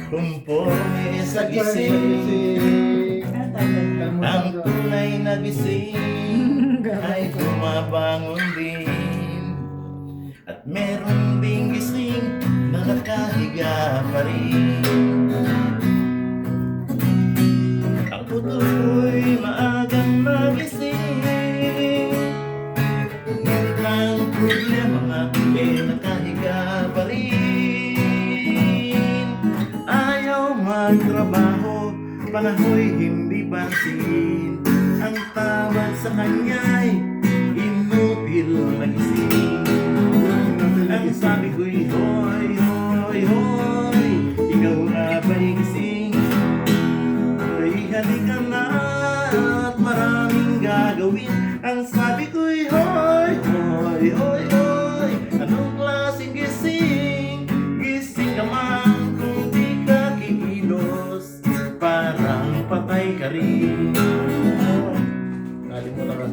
Kumporme sa gising, ang tunay na gising ay bumabangon din. At meron ding gising na nakahiga pa rin. Ang puto ko'y maagang magising, ngunit ang problema nga nakahiga pa rin. Ayaw magtrabaho, panahoy hindi pansin, ang tawag sa kanya'y inutil na gising. Ang sabi ko'y hoy, hoy, hoy, ikaw na ba'y gising? Ay halika na at maraming gagawin. Ang sabi ko'y hoy, hoy, hoy, hoy, anong klaseng gising? Gising ka man kung di ka kikilos, parang patay ka rin. Kali mo na ka.